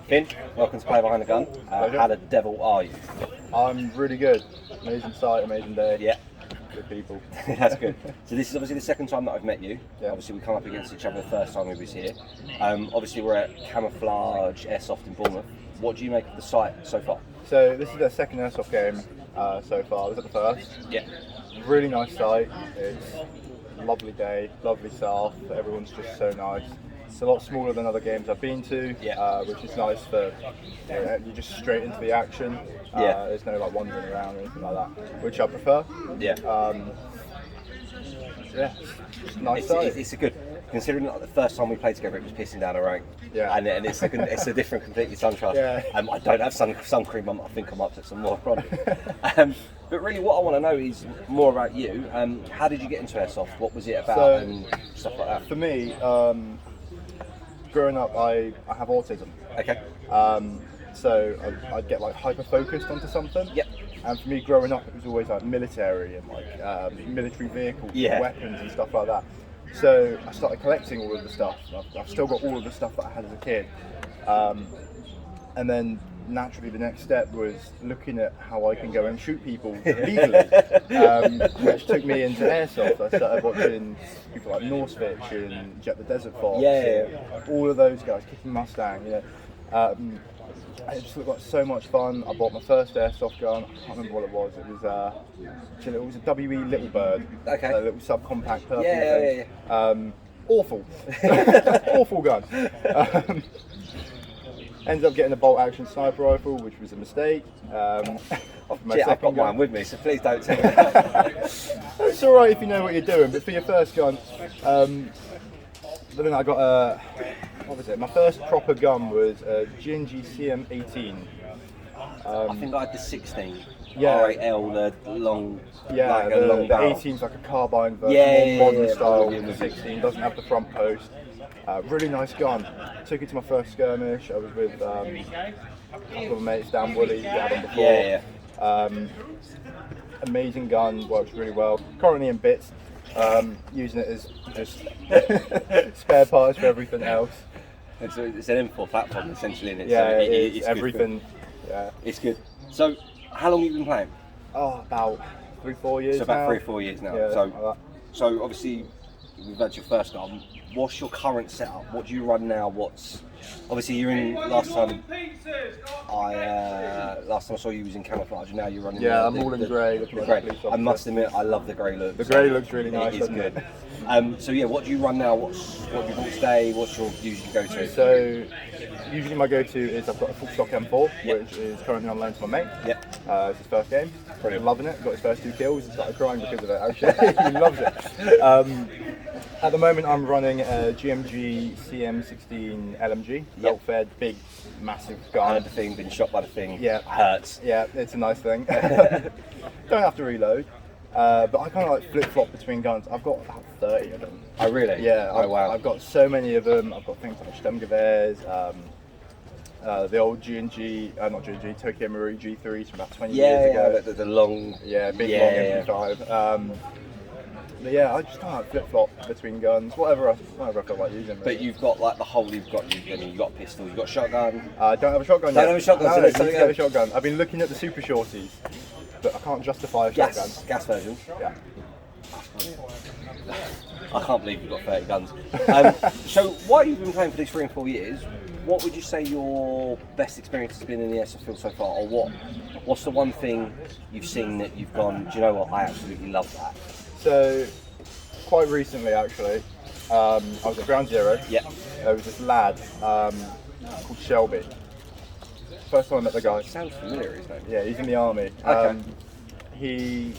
Finn, welcome to Play Behind the Gun. How the devil are you? I'm really good. Amazing sight, amazing day. Yeah. Good people. That's good. So this is obviously the second time that I've met you. Yeah. Obviously we come up against each other the first time we was here. Obviously we're at Camouflage Airsoft in Bournemouth. What do you make of the site so far? So this is their second airsoft game so far. I was at the first. Yeah. Really nice site. It's a lovely day, lovely staff. Everyone's just so nice. It's a lot smaller than other games I've been to, which is nice for you're just straight into the action. There's no like wandering around or anything like that, which I prefer. Yeah. It's a nice site. It's a good. Considering like the first time we played together, it was pissing down a rain. Yeah. And it's a different, completely contrast. Yeah. I don't have sun cream on. I think I might put some more on. But really, what I want to know is more about you. How did you get into airsoft? What was it about and stuff like that? For me, growing up, I have autism. Okay. So I'd get like hyper focused onto something. Yep. And for me, growing up, it was always like military and like military vehicles, and weapons and stuff like that. So I started collecting all of the stuff. I've still got all of the stuff that I had as a kid. And then naturally the next step was looking at how I can go and shoot people legally, which took me into airsoft. I started watching people like Norsefish and Jet the Desert Fox, all of those guys, Kicking Mustang, you know. It just looked like so much fun. I bought my first airsoft gun. I can't remember what it was. It was a WE Little Bird, a little subcompact purple thing. Awful, awful gun. Ended up getting a bolt action sniper rifle, which was a mistake. I've got mine with me, so please don't tell me that. It's alright if you know what you're doing, but for your first gun, then I got what was it? My first proper gun was a G&G CM18. I think I had the 16. Yeah. R8L, the long. Yeah, like the long barrel. 18's like a carbine version, more modern style. Yeah. The 16 doesn't have the front post. Really nice gun. Took it to my first skirmish. I was with a couple of mates down Woolly. We had them before. Amazing gun, works really well. Currently in bits. Using it as just spare parts for everything else. It's an M4 platform essentially, isn't it? It's everything. It's good. So, how long have you been playing? Oh, about 3-4 years. So about now. 3 or 4 years now. Yeah, so obviously we've had your first gun. What's your current setup? What do you run now? Obviously you're in last time I saw you was in camouflage, and now you're running. Yeah, I'm all in grey. I must admit, I love the grey look. The grey looks really nice. It is good. So yeah, what do you run now? What do you want today? What's your usually go-to? So usually my go-to is I've got a full stock M4, which is currently on loan to my mate. It's his first game. Brilliant. Loving it. Got his first 2 kills and started crying because of it. Actually, he loves it. At the moment, I'm running a GMG CM16 LMG, belt-fed, big, massive gun. Had the thing, been shot by the thing. Yeah, hurts. Yeah, it's a nice thing. Don't have to reload, but I kind of like flip-flop between guns. I've got about 30 of them. Oh really? Yeah. Wow. I've got so many of them. I've got things like Sturmgewehrs, the old G&G, not G&G, Tokyo Marui G3s from about 20 years ago. The long. Big long MP5. But yeah, I just kind of like flip-flop between guns, whatever I feel like using. Really. But you've got like the whole. You've got a pistol. You've got a shotgun. I don't have a shotgun yet. Don't have a shotgun. No, I need to get a shotgun. I've been looking at the super shorties, but I can't justify a shotgun. Gas version. Yeah. I can't believe you've got 30 guns. So while you've been playing for these 3 and 4 years, what would you say your best experience has been in the airsoft field so far, or what's the one thing you've seen that you've gone, do you know what, I absolutely love that? So, quite recently actually, I was at Ground Zero. Yeah. There was this lad called Shelby. First time I met the guy. Sounds familiar, isn't it? Yeah, he's in the army. Okay. He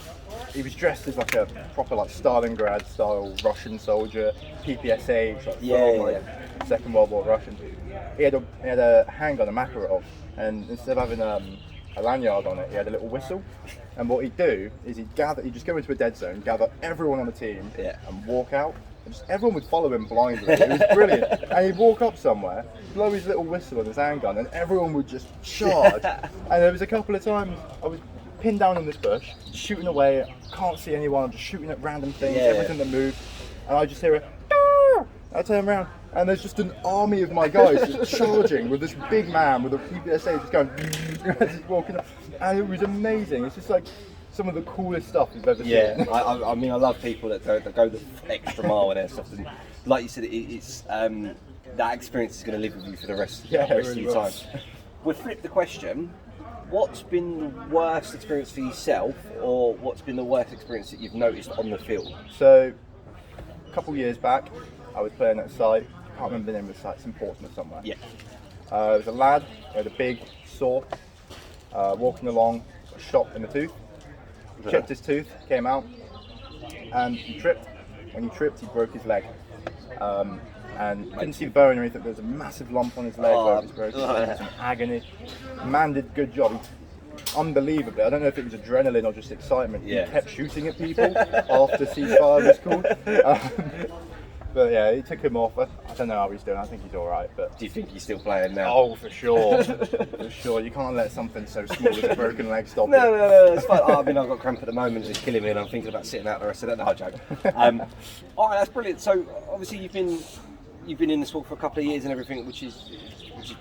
was dressed as like a proper like Stalingrad style Russian soldier, PPSH, like Second World War Russian. He had a handgun, a Makarov, and instead of having a lanyard on it, he had a little whistle. And what he'd do is he'd just go into a dead zone, gather everyone on the team, and walk out. And just everyone would follow him blindly. It was brilliant. And he'd walk up somewhere, blow his little whistle on his handgun, and everyone would just charge. And there was a couple of times I was pinned down in this bush, shooting away. Can't see anyone. I'm just shooting at random things, everything that moved, and I just hear a. I turn around. and there's just an army of my guys just charging with this big man with a PPSA just going, just walking up, and it was amazing. It's just like some of the coolest stuff you've ever seen. Yeah, I mean, I love people that go the extra mile in airsoft, and like you said, it's that experience is going to live with you for the rest of your time. We'll flip the question. What's been the worst experience for yourself, or what's been the worst experience that you've noticed on the field? So, a couple of years back, I was playing at a site. I can't remember the name of the site. It's in Portsmouth somewhere. Yeah. There was a lad. He had a big saw. Walking along, got shot in the tooth. He chipped his tooth, came out, and he tripped. When he tripped, he broke his leg. And couldn't see bone or anything. There was a massive lump on his leg where it was broken. There was some agony. Man did a good job. Unbelievably, I don't know if it was adrenaline or just excitement. He kept shooting at people after ceasefire was called. But yeah, he took him off. I don't know how he's doing. I think he's all right. But do you think he's still playing now? Oh, for sure, for sure. You can't let something so small as a broken leg stop. No, it's fine. I mean, I've got cramp at the moment. It's killing me, and I'm thinking about sitting out the rest of that. No, I joke. All right, that's brilliant. So obviously you've been in the sport for a couple of years and everything, which is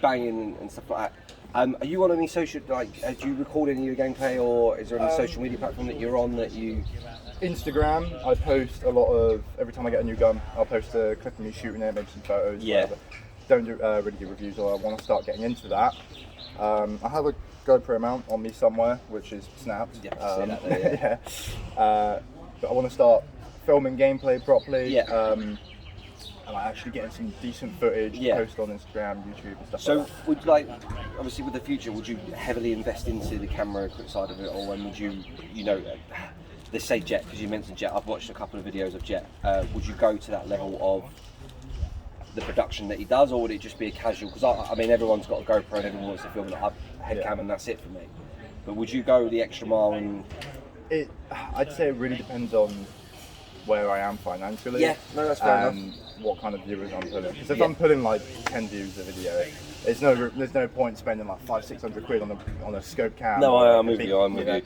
banging and stuff like that. Are you on any social, do you record any of your gameplay, or is there any social media platform that you're on that you... Instagram, I post a lot of, every time I get a new gun, I'll post a clip of me shooting it, maybe some photos, whatever. Don't really do reviews, or I want to start getting into that. I have a GoPro mount on me somewhere, which is snapped. Yeah, see that there, but I want to start filming gameplay properly. And actually getting some decent footage to post on Instagram, YouTube and stuff like that. So would obviously with the future, would you heavily invest into the camera side of it, or when would you let's say Jet, because you mentioned Jet, I've watched a couple of videos of Jet, would you go to that level of the production that he does, or would it just be a casual, because I mean everyone's got a GoPro and everyone wants to film a head cam and that's it for me, but would you go the extra mile? And I'd say it really depends on where I am financially. Yeah, no, that's fair enough. What kind of viewers I'm pulling. Because if I'm pulling like 10 views a video, there's no point spending like 500-600 quid on a scope cam. No, I'm with you.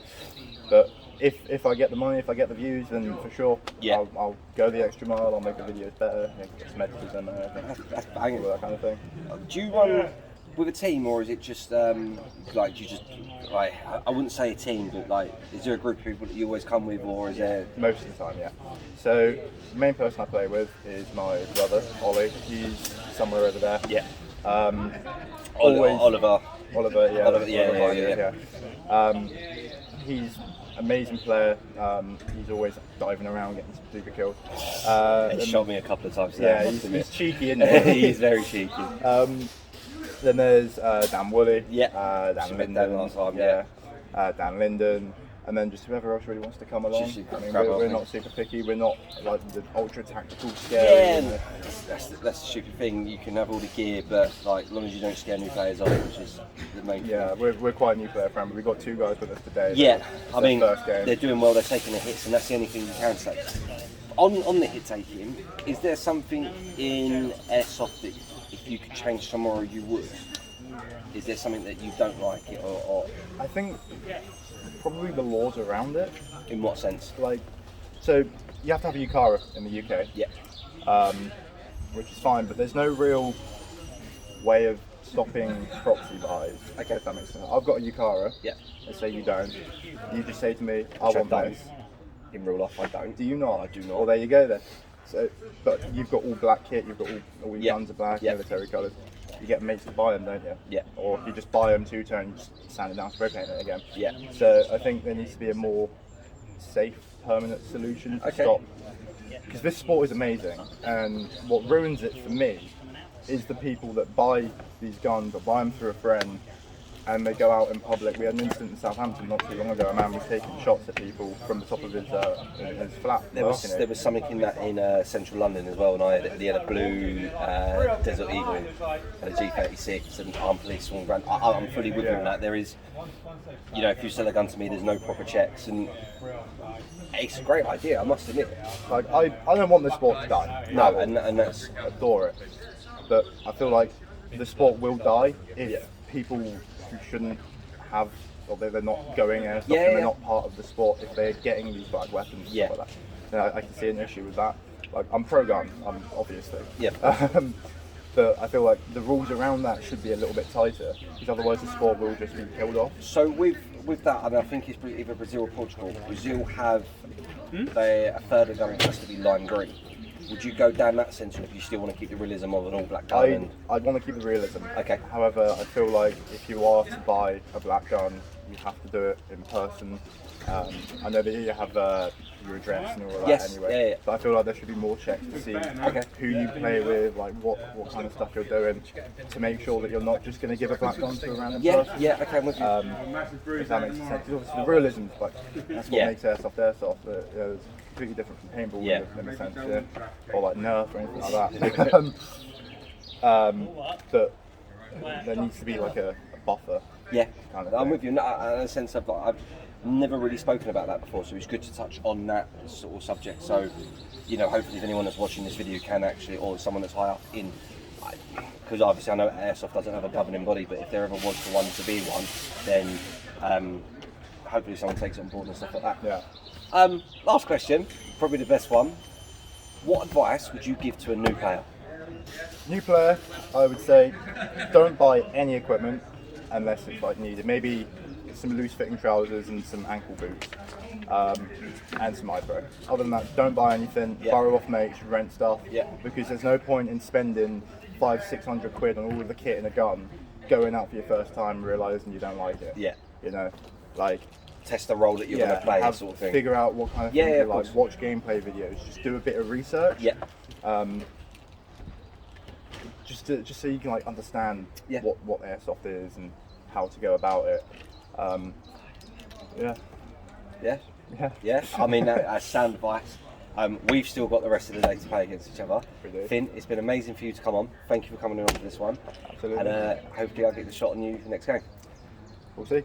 But if I get the money, if I get the views, then for sure, I'll go the extra mile. I'll make the videos better. Get some editors in there. That's banging. That kind of thing. Do you run with a team, or is it just I wouldn't say a team, but is there a group of people that you always come with, or is there? Most of the time, yeah. So the main person I play with is my brother Ollie. He's somewhere over there. Yeah. Oliver, yeah. He's amazing player. He's always diving around, getting some super kills. He shot me a couple of times. Yeah, he's cheeky, isn't he? He's very cheeky. Then there's Dan Woolley, Dan Linden last time, Dan Linden, and then just whoever else really wants to come along. We're not super picky. We're not like the ultra tactical scary. Yeah, that's the stupid thing. You can have all the gear, but as long as you don't scare new players off, which is the main thing. Yeah, we're quite new player friendly. We've got 2 guys with us today. Yeah, I mean, first game. They're doing well. They're taking the hits, and that's the only thing you can say. On the hit taking, is there something in airsoft that if you could change tomorrow you would? Is there something that you don't like it, or? I think probably the laws around it. In what sense? So you have to have a ukara in the UK. Yeah. Which is fine, but there's no real way of stopping proxy buys. Okay, if that makes sense. I've got a ukara. Yeah. Let's say you don't. You just say to me, "I want this." In real life, I don't. Do you not? I do not. Well, there you go then. So, but you've got all black kit. You've got all your guns are black, military colours. You get mates to buy them, don't you? Yeah. Or you just buy them 2 turns, sand it down, spray paint it again. Yeah. So I think there needs to be a more safe, permanent solution to stop. Because this sport is amazing, and what ruins it for me is the people that buy these guns or buy them through a friend, and they go out in public. We had an incident in Southampton not too long ago. A man was taking shots at people from the top of his flat. There was something in central London as well, and he had a blue Desert Eagle and a G36 and armed police swarmed around. I'm fully with you on that. There is, if you sell a gun to me, there's no proper checks, and it's a great idea, I must admit. I don't want the sport to die. No, and that's... I adore it. But I feel like the sport will die if people who shouldn't have, or they're not going and stuff, and they're not part of the sport, if they're getting these bad weapons and stuff like that. I can see an issue with that. like I'm pro gun, I'm obviously. Yeah. But I feel like the rules around that should be a little bit tighter, because otherwise the sport will just be killed off. So with that, and I think it's either Brazil or Portugal. Brazil have a third of gun has to be lime green. Would you go down that sense, or if you still want to keep the realism of an all black gun? I'd want to keep the realism. Okay. However, I feel like if you are to buy a black gun, you have to do it in person. I know that you have your address and all of that anyway. Yeah. But I feel like there should be more checks to see who you play with, like what kind of stuff you're doing, to make sure that you're not just going to give a black gun to a random person. Yeah, okay, I'm with you. If that makes sense. 'Cause obviously the realism, like that's what makes airsoft airsoft. It's completely different from paintball in a sense, or like Nerf or anything like that. But there needs to be like a buffer. Yeah, kind of I'm thing. with you. No, in a sense of like, I've never really spoken about that before, so it's good to touch on that sort of subject. So, you know, hopefully if anyone that's watching this video can actually, or someone that's high up in, because obviously I know airsoft doesn't have a governing body, but if there ever was the one to be one, then hopefully someone takes it on board and stuff like that. Yeah. Last question, probably the best one. What advice would you give to a new player? New player, I would say, don't buy any equipment unless it's like needed. Maybe some loose fitting trousers and some ankle boots, and some iPro. Other than that, don't buy anything. Borrow off mates, rent stuff. Because there's no point in spending 500-600 quid on all of the kit and a gun, going out for your first time, realising you don't like it. You know, like test the role that you're going to play, that sort of thing. Figure out what kind of thing you like. Watch gameplay videos. Just do a bit of research. Just so you can like understand what airsoft is and how to go about it. Yeah. I mean, that's sound advice. We've still got the rest of the day to play against each other. Finn, it's been amazing for you to come on. Thank you for coming on for this one. Absolutely. And hopefully I'll get the shot on you for the next game. We'll see.